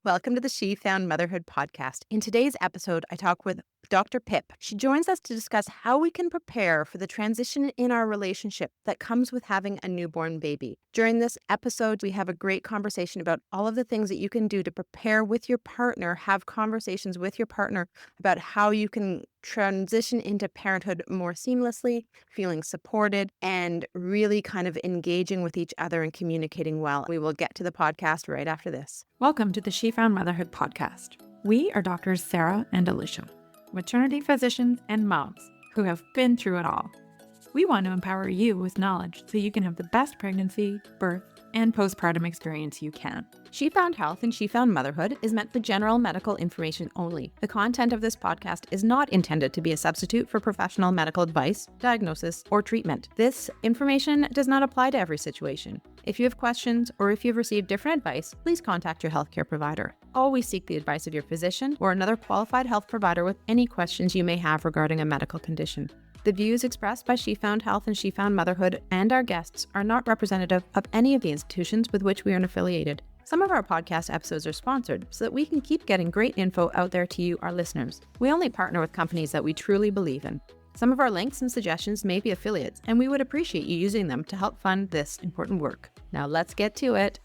Welcome to the She Found Motherhood podcast. In today's episode, I talk with Dr. Pip. She joins us to discuss how we can prepare for the transition in our relationship that comes with having a newborn baby. During this episode, we have a great conversation about all of the things that you can do to prepare with your partner, have conversations with your partner about how you can transition into parenthood more seamlessly, feeling supported, and really kind of engaging with each other and communicating well. We will get to the podcast right after this. Welcome to the She Found Motherhood podcast. We are doctors Sarah and Alicia, maternity physicians and moms who have been through it all. We want to empower you with knowledge so you can have the best pregnancy, birth, and postpartum experience you can. She Found Health and She Found Motherhood is meant for general medical information only. The content of this podcast is not intended to be a substitute for professional medical advice, diagnosis, or treatment. This information does not apply to every situation. If you have questions or if you've received different advice, please contact your healthcare provider. Always seek the advice of your physician or another qualified health provider with any questions you may have regarding a medical condition. The views expressed by She Found Health and She Found Motherhood and our guests are not representative of any of the institutions with which we are affiliated. Some of our podcast episodes are sponsored so that we can keep getting great info out there to you, our listeners. We only partner with companies that we truly believe in. Some of our links and suggestions may be affiliates, and we would appreciate you using them to help fund this important work. Now let's get to it.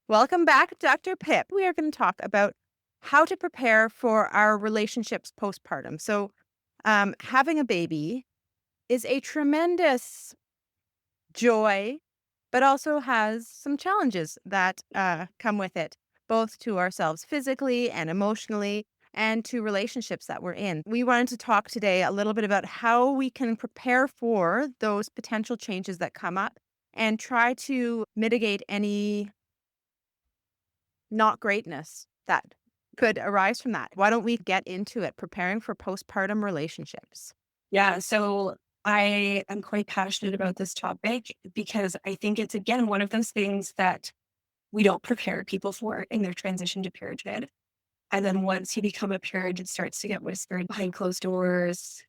Welcome back, Dr. Pip. We are going to talk about how to prepare for our relationships postpartum. So, having a baby is a tremendous joy, but also has some challenges that come with it, both to ourselves physically and emotionally, and to relationships that we're in. We wanted to talk today a little bit about how we can prepare for those potential changes that come up and try to mitigate any not greatness that could arise from that. Why don't we get into it, preparing for postpartum relationships? Yeah, so I am quite passionate about this topic because I think it's, again, one of those things that we don't prepare people for in their transition to parenthood. And then once you become a parent, it starts to get whispered behind closed doors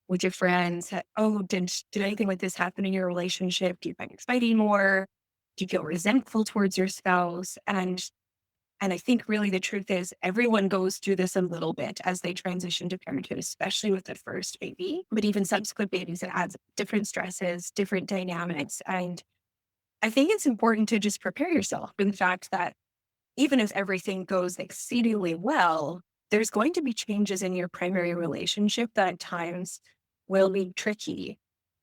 with your friends. Oh, did anything like this happen in your relationship? Do you find you're fighting more? Do you feel resentful towards your spouse? And I think really the truth is everyone goes through this a little bit as they transition to parenthood, especially with the first baby, but even subsequent babies, it adds different stresses, different dynamics. And I think it's important to just prepare yourself for the fact that even if everything goes exceedingly well, there's going to be changes in your primary relationship that at times will be tricky.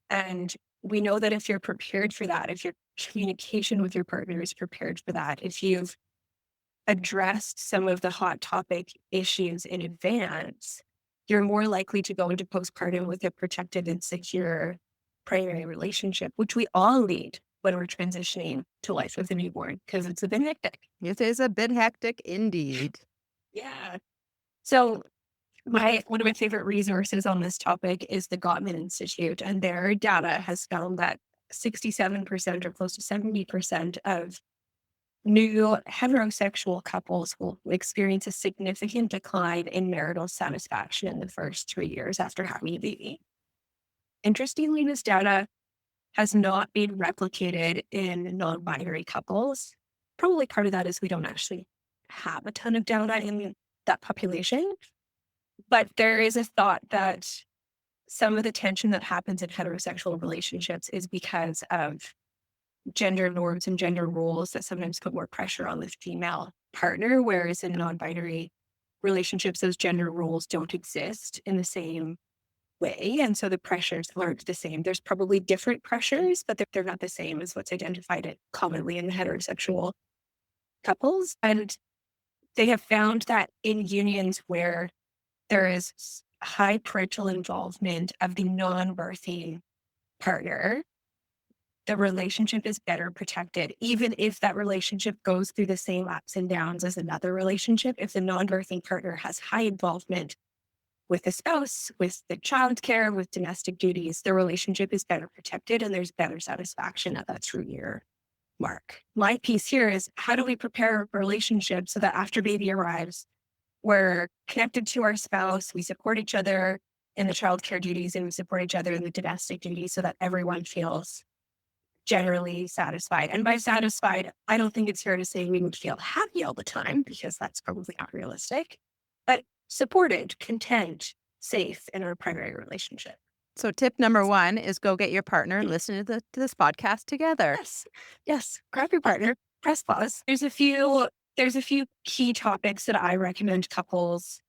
And we know that if you're prepared for that, if your communication with your partner is prepared for that, if you've addressed some of the hot topic issues in advance, you're more likely to go into postpartum with a protected and secure primary relationship, which we all need when we're transitioning to life with a newborn, because it's a bit hectic. It is a bit hectic indeed. Yeah. So one of my favorite resources on this topic is the Gottman Institute, and their data has found that 67% or close to 70% of new heterosexual couples will experience a significant decline in marital satisfaction in the first 3 years after having a baby. Interestingly, this data has not been replicated in non-binary couples. Probably part of that is we don't actually have a ton of data in that population. But there is a thought that some of the tension that happens in heterosexual relationships is because of gender norms and gender roles that sometimes put more pressure on the female partner, whereas in non-binary relationships, those gender roles don't exist in the same way. And so the pressures aren't the same. There's probably different pressures, but they're not the same as what's identified commonly in heterosexual couples. And they have found that in unions where there is high parental involvement of the non-birthing partner, the relationship is better protected, even if that relationship goes through the same ups and downs as another relationship. If the non-birthing partner has high involvement with the spouse, with the childcare, with domestic duties, the relationship is better protected and there's better satisfaction at that 3-year mark. My piece here is, how do we prepare a relationship so that after baby arrives, we're connected to our spouse, we support each other in the childcare duties, and we support each other in the domestic duties so that everyone feels generally satisfied. And by satisfied, I don't think it's fair to say we would feel happy all the time because that's probably not realistic, but supported, content, safe in our primary relationship. So tip number one is go get your partner and listen to this podcast together. Yes. Yes. Grab your partner, press pause. There's a few key topics that I recommend couples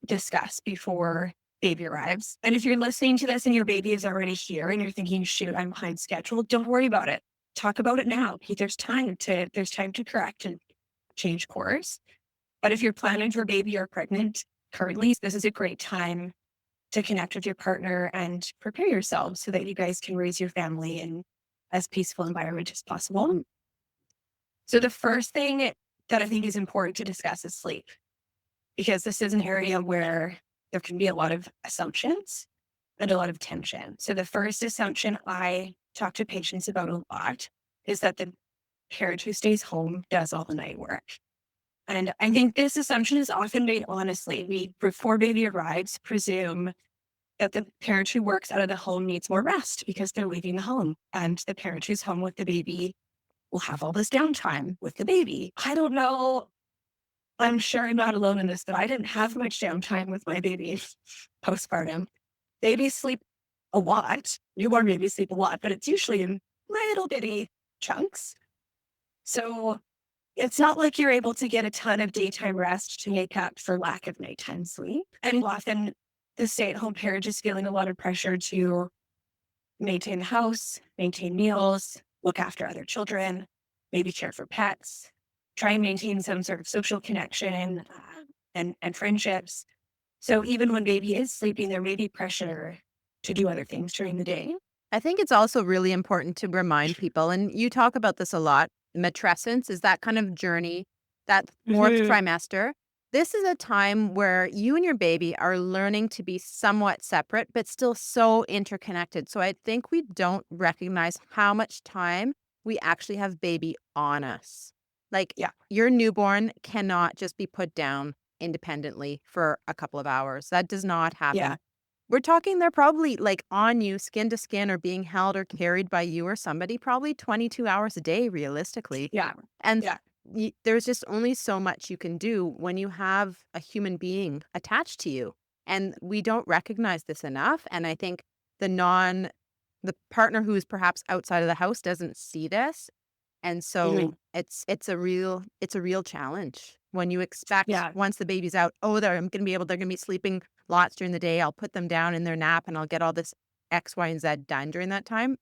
discuss before baby arrives. And if you're listening to this and your baby is already here and you're thinking, shoot, I'm behind schedule, don't worry about it. Talk about it now. There's time to correct and change course. But if you're planning for baby or pregnant currently, this is a great time to connect with your partner and prepare yourselves so that you guys can raise your family in as peaceful environment as possible. So the first thing that I think is important to discuss is sleep, because this is an area where there can be a lot of assumptions and a lot of tension. So the first assumption I talk to patients about a lot is that the parent who stays home does all the night work. And I think this assumption is often made honestly. We, before baby arrives, presume that the parent who works out of the home needs more rest because they're leaving the home. And the parent who's home with the baby will have all this downtime with the baby. I don't know. I'm sure I'm not alone in this, but I didn't have much downtime with my baby postpartum. Babies sleep a lot. Newborn babies sleep a lot, but it's usually in little bitty chunks. So it's not like you're able to get a ton of daytime rest to make up for lack of nighttime sleep. And often the stay-at-home parent is feeling a lot of pressure to maintain the house, maintain meals, look after other children, maybe care for pets, try and maintain some sort of social connection and friendships. So even when baby is sleeping, there may be pressure to do other things during the day. I think it's also really important to remind people, and you talk about this a lot, matrescence is that kind of journey, that fourth trimester. This is a time where you and your baby are learning to be somewhat separate, but still so interconnected. So I think we don't recognize how much time we actually have baby on us. Like, Yeah. your newborn cannot just be put down independently for a couple of hours. That does not happen. Yeah. We're talking they're probably like on you, skin to skin, or being held or carried by you or somebody, probably 22 hours a day, realistically. Yeah. And Yeah. there's just only so much you can do when you have a human being attached to you. And we don't recognize this enough. And I think the partner who is perhaps outside of the house doesn't see this. And so it's a real challenge when you expect Yeah. once the baby's out, they're going to be sleeping lots during the day. I'll put them down in their nap and I'll get all this X, Y, and Z done during that time.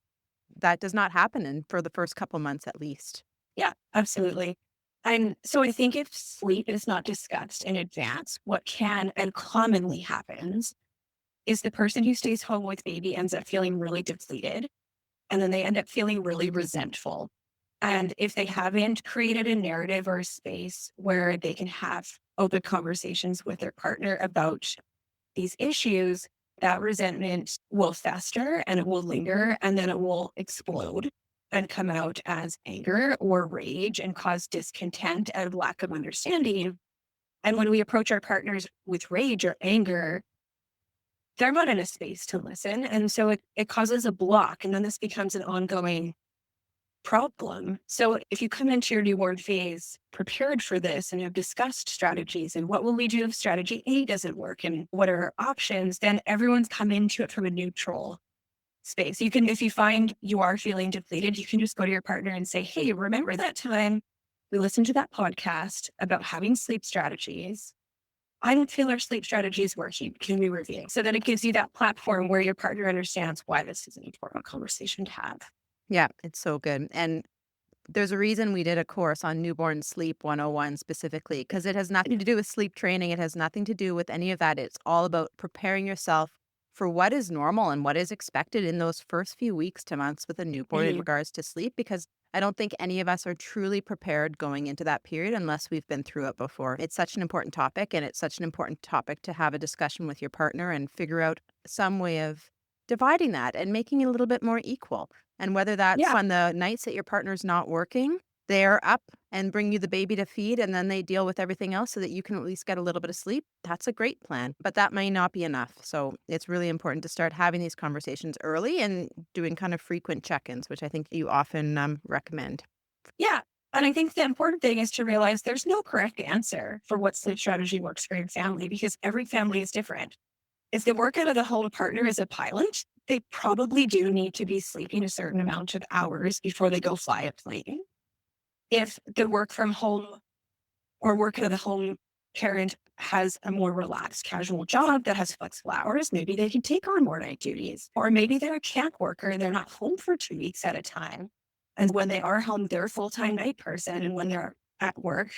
That does not happen for the first couple months at least. Yeah, absolutely. And so I think if sleep is not discussed in advance, what can and commonly happens is the person who stays home with baby ends up feeling really depleted. And then they end up feeling really resentful. And if they haven't created a narrative or a space where they can have open conversations with their partner about these issues, that resentment will fester and it will linger and then it will explode and come out as anger or rage and cause discontent and lack of understanding. And when we approach our partners with rage or anger, they're not in a space to listen. And so it causes a block. And then this becomes an ongoing problem. So if you come into your newborn phase prepared for this and have discussed strategies and what will we do if strategy A doesn't work and what are our options, then everyone's come into it from a neutral space. You can, if you find you are feeling depleted, you can just go to your partner and say, hey, remember that time we listened to that podcast about having sleep strategies? I don't feel our sleep strategy is working. Can we review? So that it gives you that platform where your partner understands why this is an important conversation to have. Yeah, it's so good. And there's a reason we did a course on newborn sleep 101 specifically, because it has nothing to do with sleep training. It has nothing to do with any of that. It's all about preparing yourself for what is normal and what is expected in those first few weeks to months with a newborn in regards to sleep, because I don't think any of us are truly prepared going into that period unless we've been through it before. It's such an important topic, and it's such an important topic to have a discussion with your partner and figure out some way of dividing that and making it a little bit more equal. And whether that's on the nights that your partner's not working, they're up and bring you the baby to feed, and then they deal with everything else so that you can at least get a little bit of sleep, that's a great plan. But that may not be enough. So it's really important to start having these conversations early and doing kind of frequent check-ins, which I think you often recommend. Yeah. And I think the important thing is to realize there's no correct answer for what sleep strategy works for your family because every family is different. If the work out of the home partner is a pilot, they probably do need to be sleeping a certain amount of hours before they go fly a plane. If the work from home or work out of the home parent has a more relaxed, casual job that has flexible hours, maybe they can take on more night duties. Or maybe they're a camp worker and they're not home for 2 weeks at a time. And when they are home, they're a full-time night person. And when they're at work,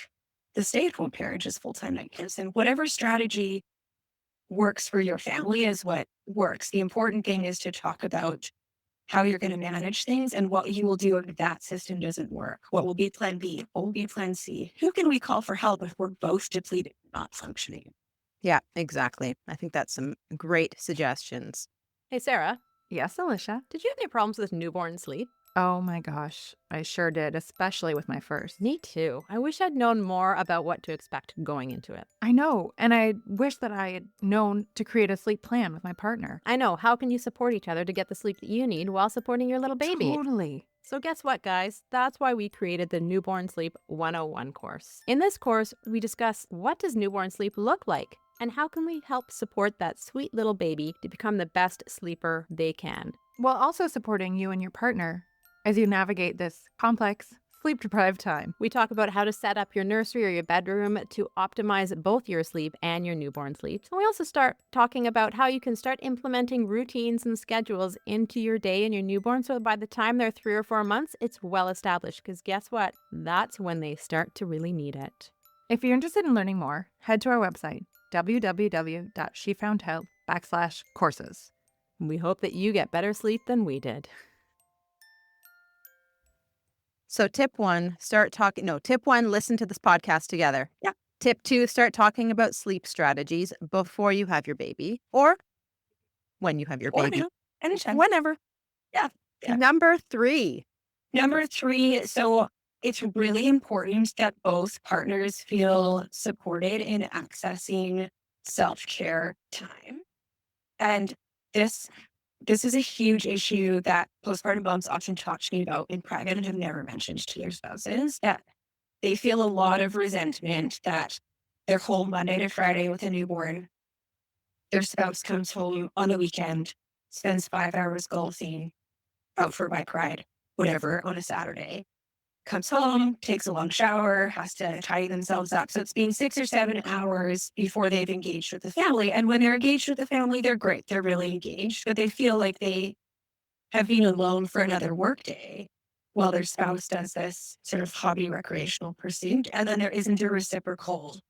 the stay-at-home parent is full-time night person. Whatever strategy works for your family is what works. The important thing is to talk about how you're going to manage things and what you will do if that system doesn't work. What will be plan B? What will be plan C? Who can we call for help if we're both depleted, not functioning? Yeah, exactly. I think that's some great suggestions. Hey, Sarah, Yes, Alicia. did you have any problems with newborn sleep? Oh my gosh, I sure did, especially with my first. Me too. I wish I'd known more about what to expect going into it. I know, and I wish that I had known to create a sleep plan with my partner. I know. How can you support each other to get the sleep that you need while supporting your little baby? Totally. So guess what, guys? That's why we created the Newborn Sleep 101 course. In this course, we discuss what does newborn sleep look like and how can we help support that sweet little baby to become the best sleeper they can. While also supporting you and your partner as you navigate this complex, sleep-deprived time. We talk about how to set up your nursery or your bedroom to optimize both your sleep and your newborn sleep. And we also start talking about how you can start implementing routines and schedules into your day and your newborn so by the time they're 3 or 4 months, it's well established. Because guess what? That's when they start to really need it. If you're interested in learning more, head to our website, www.shefoundhelp.com/courses. We hope that you get better sleep than we did. So tip 1, tip 1, listen to this podcast together. Yeah. Tip 2, start talking about sleep strategies before you have your baby or when you have your Or baby. now, anytime. Whenever. Yeah. Number 3. Number 3, so it's really important that both partners feel supported in accessing self-care time. And this is a huge issue that postpartum moms often talk to me about in private and have never mentioned to their spouses, that they feel a lot of resentment that they're home Monday to Friday with a newborn. Their spouse comes home on the weekend, spends 5 hours golfing, out for a bike ride, whatever, on a Saturday. Comes home, takes a long shower, has to tidy themselves up. So it's been 6 or 7 hours before they've engaged with the family. And when they're engaged with the family, they're great. They're really engaged, but they feel like they have been alone for another workday while their spouse does this sort of hobby recreational pursuit. And then there isn't a reciprocal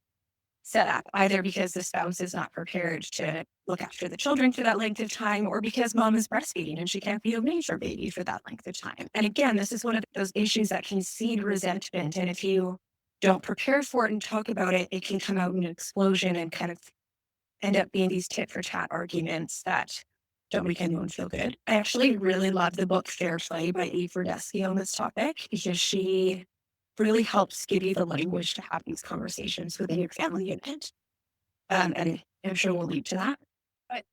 setup, either because the spouse is not prepared to look after the children for that length of time, or because mom is breastfeeding and she can't be a major baby for that length of time. And again, this is one of those issues that can seed resentment. And if you don't prepare for it and talk about it, it can come out in an explosion and kind of end up being these tit for tat arguments that don't make anyone feel good. I actually really love the book Fair Play by Rodsky on this topic because she really helps give you the language to have these conversations within your family unit. And I'm sure we'll lead to that. But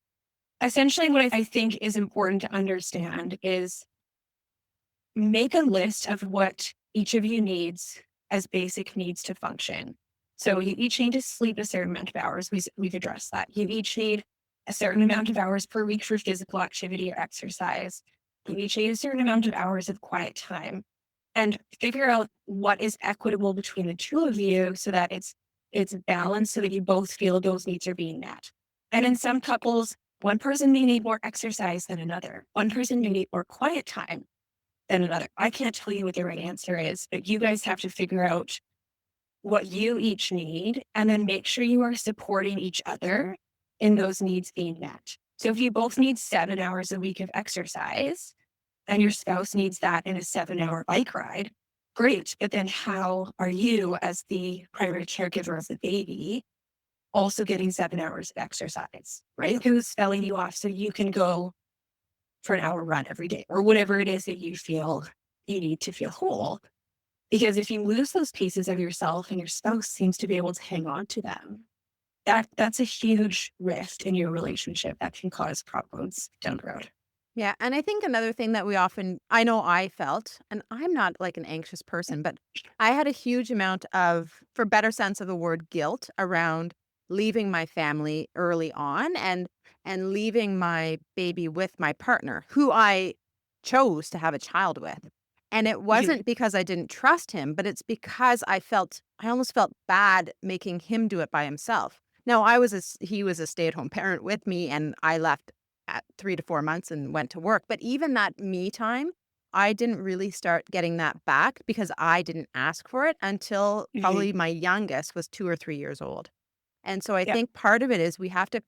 essentially what I think is important to understand is make a list of what each of you needs as basic needs to function. So you each need to sleep a certain amount of hours. We've addressed that. You each need a certain amount of hours per week for physical activity or exercise. You each need a certain amount of hours of quiet time. And figure out what is equitable between the two of you so that it's balanced so that you both feel those needs are being met. And in some couples, one person may need more exercise than another. One person may need more quiet time than another. I can't tell you what the right answer is, but you guys have to figure out what you each need and then make sure you are supporting each other in those needs being met. So if you both need 7 hours a week of exercise, and your spouse needs that in a 7-hour bike ride, great. But then how are you, as the primary caregiver of the baby, also getting 7 hours of exercise, right? Who's spelling you off so you can go for an hour run every day or whatever it is that you feel you need to feel whole. Because if you lose those pieces of yourself and your spouse seems to be able to hang on to them, that's a huge rift in your relationship that can cause problems down the road. Yeah. And I think another thing that I know I felt, and I'm not like an anxious person, but I had a huge amount of, for better sense of the word, guilt around leaving my family early on and leaving my baby with my partner, who I chose to have a child with. And it Mhm. wasn't because I didn't trust him, but it's because I almost felt bad making him do it by himself. Now, he was a stay-at-home parent with me, and I left at 3 to 4 months and went to work. But even that me time, I didn't really start getting that back because I didn't ask for it until Mhm. probably my youngest was 2 or 3 years old. And so I Yeah. think part of it is we have to,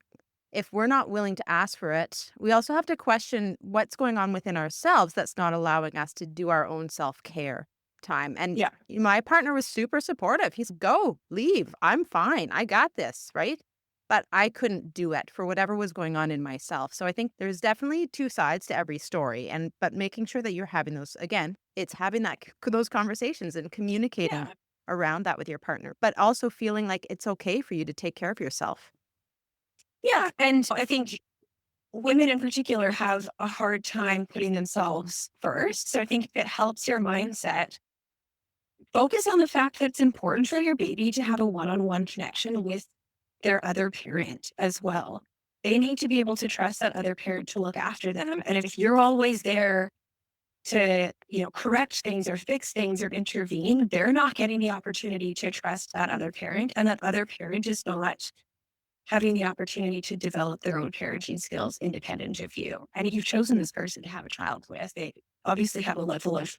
if we're not willing to ask for it, we also have to question what's going on within ourselves that's not allowing us to do our own self-care time. And Yeah. my partner was super supportive. He's, go, leave. I'm fine. I got this, right? But I couldn't do it for whatever was going on in myself. So I think there's definitely two sides to every story. But making sure that you're having those, again, it's having those conversations and communicating Yeah. around that with your partner, but also feeling like it's okay for you to take care of yourself. Yeah. And I think women in particular have a hard time putting themselves first. So I think if it helps your mindset, focus on the fact that it's important for your baby to have a one-on-one connection with their other parent as well. They need to be able to trust that other parent to look after them. And if you're always there to, correct things or fix things or intervene, they're not getting the opportunity to trust that other parent. And that other parent is not having the opportunity to develop their own parenting skills independent of you. And you've chosen this person to have a child with. They obviously have a level of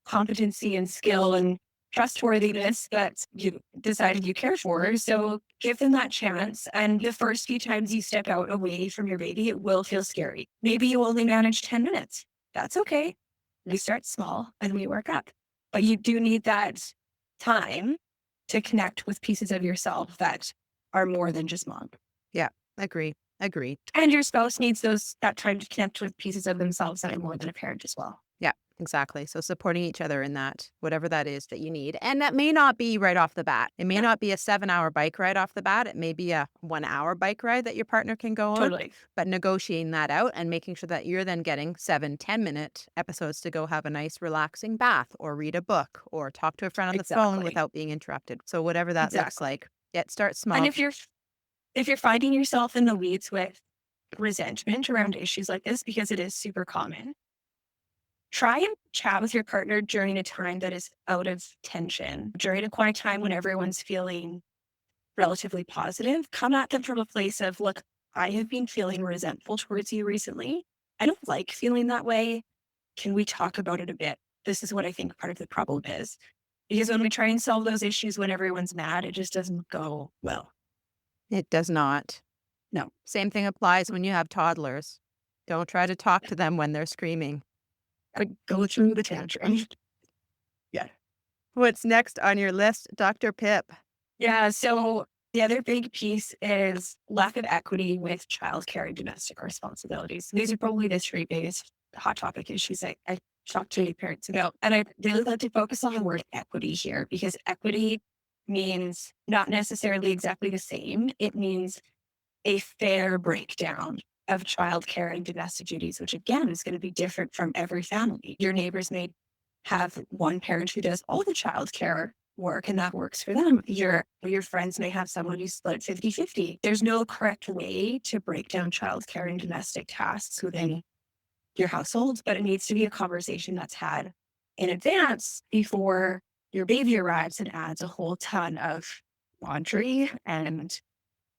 competency and skill and trustworthiness that you decided you care for. So give them that chance. And the first few times you step out away from your baby, it will feel scary. Maybe you only manage 10 minutes. That's okay. We start small and we work up. But you do need that time to connect with pieces of yourself that are more than just mom. Yeah, agree. Agree. And your spouse needs that time to connect with pieces of themselves that are more than a parent as well. Yeah, exactly. So supporting each other in that, whatever that is that you need. And that may not be right off the bat. It may Yeah, not be a 7-hour bike ride off the bat. It may be a 1-hour bike ride that your partner can go on, totally. but negotiating that out and making sure that you're then getting 7-10 minute episodes to go have a nice relaxing bath or read a book or talk to a friend on the phone Exactly. without being interrupted. So whatever that looks Exactly. like, yeah, start And small. if you're finding yourself in the weeds with resentment around issues like this, because it is super common, try and chat with your partner during a time that is out of tension, during a quiet time when everyone's feeling relatively positive. Come at them from a place of, look, I have been feeling resentful towards you recently. I don't like feeling that way. Can we talk about it a bit? This is what I think part of the problem is. Because when we try and solve those issues when everyone's mad, it just doesn't go well. It does not. No. Same thing applies when you have toddlers. Don't try to talk to them when they're screaming. Gotta go through the tantrum. Yeah. What's next on your list, Dr. Pip? Yeah. So the other big piece is lack of equity with childcare and domestic responsibilities. These are probably the three biggest hot topic issues I talk to parents about. And I really like to focus on the word equity here because equity means not necessarily exactly the same. It means a fair breakdown of childcare and domestic duties, which again is going to be different from every family. Your neighbors may have one parent who does all the childcare work and that works for them. Your friends may have someone who's split 50-50. There's no correct way to break down childcare and domestic tasks within your household, but it needs to be a conversation that's had in advance before your baby arrives and adds a whole ton of laundry and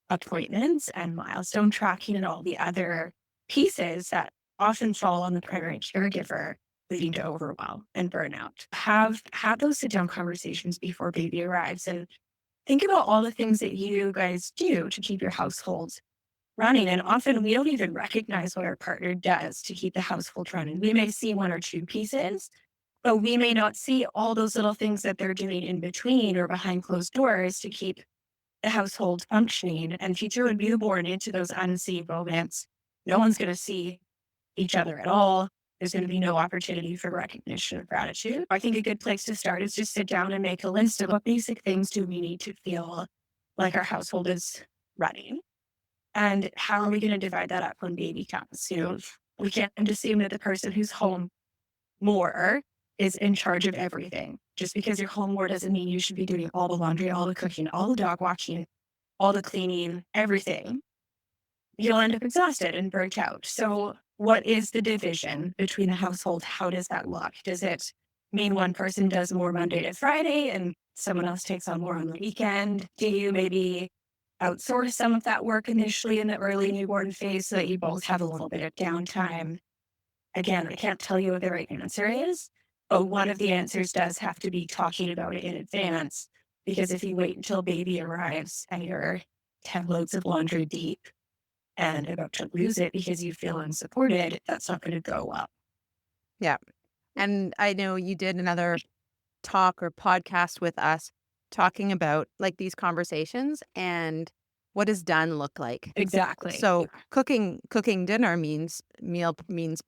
appointments and milestone tracking and all the other pieces that often fall on the primary caregiver, leading to overwhelm and burnout. Have those sit down conversations before baby arrives and think about all the things that you guys do to keep your household running. And often we don't even recognize what our partner does to keep the household running. We may see one or two pieces, but we may not see all those little things that they're doing in between or behind closed doors to keep the household functioning. And future would be born into those unseen moments. No one's going to see each other at all. there's going to be no opportunity for recognition of gratitude. I think a good place to start is just sit down and make a list of what basic things do we need to feel like our household is running. And how are we going to divide that up when baby comes? We can't assume that the person who's home more is in charge of everything. Just because you're home more doesn't mean you should be doing all the laundry, all the cooking, all the dog watching, all the cleaning, everything. You'll end up exhausted and burnt out. So what is the division between the household? How does that look? Does it mean one person does more Monday to Friday and someone else takes on more on the weekend? Do you maybe outsource some of that work initially in the early newborn phase so that you both have a little bit of downtime? Again, I can't tell you what the right answer is, but one of the answers does have to be talking about it in advance, because if you wait until baby arrives and you're 10 loads of laundry deep and about to lose it because you feel unsupported, that's not going to go well. Yeah. And I know you did another talk or podcast with us talking about like these conversations and what does done look like. Exactly. So cooking dinner means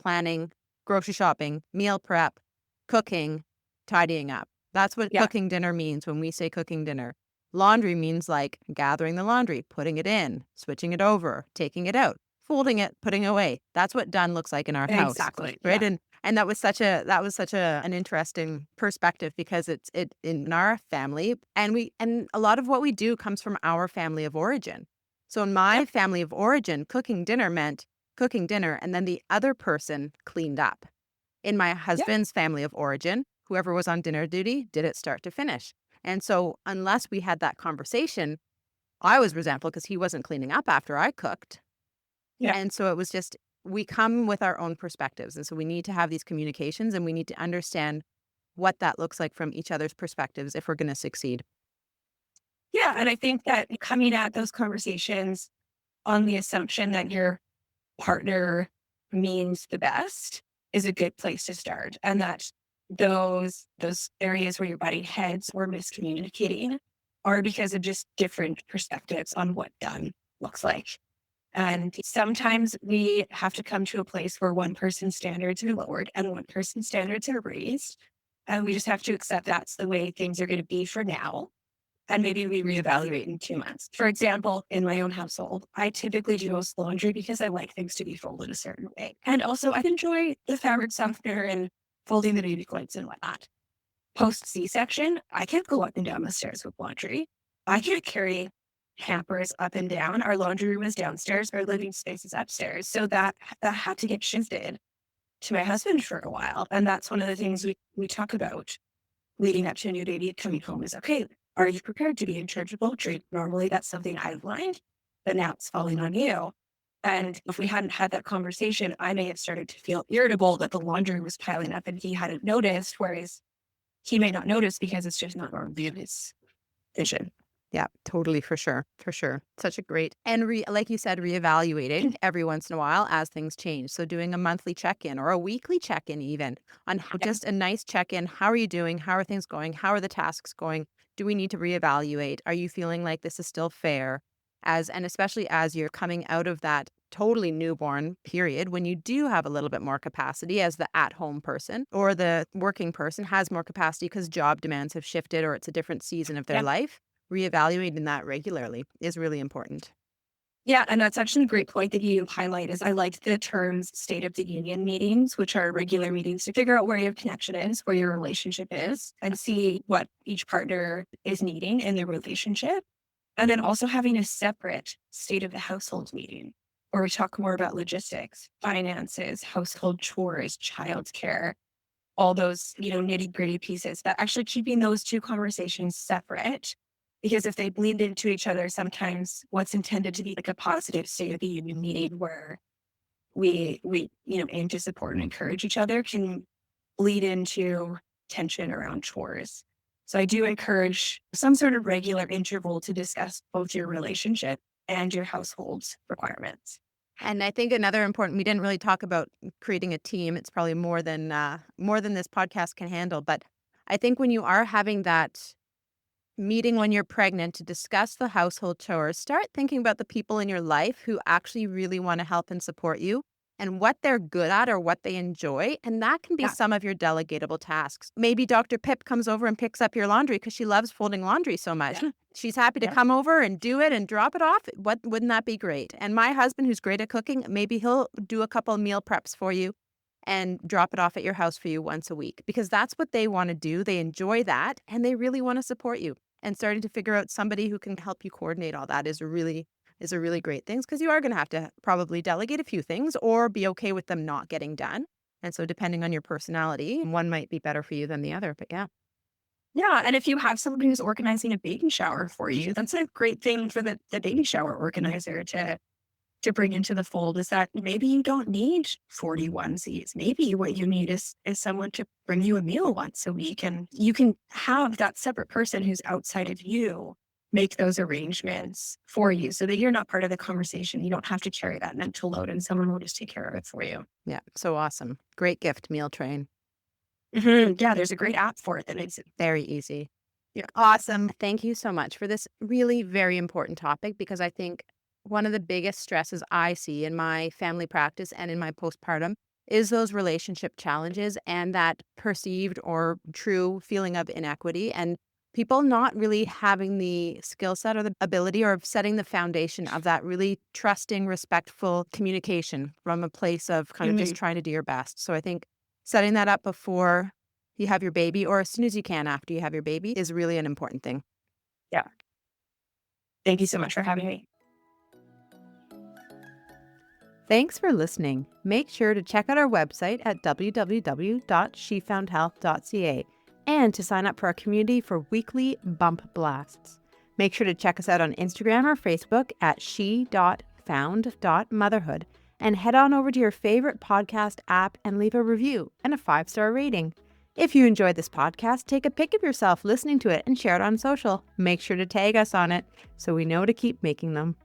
planning, grocery shopping, meal prep, cooking, tidying up. That's what cooking dinner means when we say cooking dinner. Laundry means like gathering the laundry, putting it in, switching it over, taking it out, folding it, putting it away. That's what done looks like in our house. Exactly. Right. Yeah. And that was such an interesting perspective because it's in our family and a lot of what we do comes from our family of origin. So in my family of origin, cooking dinner meant cooking dinner and then the other person cleaned up. In my husband's family of origin, whoever was on dinner duty did it start to finish. And so unless we had that conversation, I was resentful because he wasn't cleaning up after I cooked. Yeah. And so it was just, we come with our own perspectives. And so we need to have these communications and we need to understand what that looks like from each other's perspectives if we're going to succeed. Yeah. And I think that coming at those conversations on the assumption that your partner means the best is a good place to start. And that those areas where you're butting heads or miscommunicating are because of just different perspectives on what done looks like. And sometimes we have to come to a place where one person's standards are lowered and one person's standards are raised. And we just have to accept that's the way things are going to be for now. And maybe we reevaluate in 2 months. For example, in my own household, I typically do most laundry because I like things to be folded a certain way. And also I enjoy the fabric softener and folding the baby clothes and whatnot. Post C-section, I can't go up and down the stairs with laundry. I can't carry hampers up and down. Our laundry room is downstairs. Our living space is upstairs. So that had to get shifted to my husband for a while. And that's one of the things we talk about leading up to a new baby coming home is, okay, are you prepared to be in charge of laundry? Normally that's something I've learned, but now it's falling on you. And if we hadn't had that conversation, I may have started to feel irritable that the laundry was piling up and he hadn't noticed, whereas he may not notice because it's just not normally in his vision. Yeah, totally. For sure. For sure. Such a great, and like you said, reevaluating every once in a while as things change. So doing a monthly check-in or a weekly check-in even on how, just a nice check-in. How are you doing? How are things going? How are the tasks going? Do we need to reevaluate? Are you feeling like this is still fair? And especially as you're coming out of that totally newborn period, when you do have a little bit more capacity as the at-home person or the working person has more capacity because job demands have shifted or it's a different season of their life, reevaluating that regularly is really important. Yeah, and that's actually a great point that you highlight is I like the terms State of the Union meetings, which are regular meetings to figure out where your connection is, where your relationship is, and see what each partner is needing in their relationship. And then also having a separate state of the household meeting where we talk more about logistics, finances, household chores, childcare, all those, nitty gritty pieces, but actually keeping those two conversations separate. Because if they bleed into each other, sometimes what's intended to be like a positive state of the union meeting where we aim to support and encourage each other can bleed into tension around chores. So I do encourage some sort of regular interval to discuss both your relationship and your household's requirements. And I think another important, we didn't really talk about creating a team. It's probably more than this podcast can handle. But I think when you are having that meeting when you're pregnant to discuss the household chores, start thinking about the people in your life who actually really want to help and support you and what they're good at or what they enjoy. And that can be some of your delegatable tasks. Maybe Dr. Pip comes over and picks up your laundry because she loves folding laundry so much. Yeah. She's happy to come over and do it and drop it off. Wouldn't that be great? And my husband, who's great at cooking, maybe he'll do a couple of meal preps for you and drop it off at your house for you once a week, because that's what they want to do. They enjoy that and they really want to support you. And starting to figure out somebody who can help you coordinate all that is a really great thing, because you are going to have to probably delegate a few things or be okay with them not getting done. And so depending on your personality, one might be better for you than the other. But yeah. Yeah. And if you have somebody who's organizing a baby shower for you, that's a great thing for the baby shower organizer to bring into the fold, is that maybe you don't need 40 onesies. Maybe what you need is someone to bring you a meal once a week. And you can have that separate person who's outside of you make those arrangements for you so that you're not part of the conversation. You don't have to carry that mental load, and someone will just take care of it for you. Yeah. So awesome. Great gift, Meal Train. Yeah, there's a great app for it that makes it very easy. Yeah. Awesome. Thank you so much for this really very important topic, because I think one of the biggest stresses I see in my family practice and in my postpartum is those relationship challenges and that perceived or true feeling of inequity, and people not really having the skill set or the ability or setting the foundation of that really trusting, respectful communication from a place of kind of just trying to do your best. So I think setting that up before you have your baby, or as soon as you can after you have your baby, is really an important thing. Yeah. Thank you so much for having me. Thanks for listening. Make sure to check out our website at www.shefoundhealth.ca and to sign up for our community for weekly bump blasts. Make sure to check us out on Instagram or Facebook at she.found.motherhood, and head on over to your favorite podcast app and leave a review and a 5-star rating. If you enjoyed this podcast, take a pic of yourself listening to it and share it on social. Make sure to tag us on it so we know to keep making them.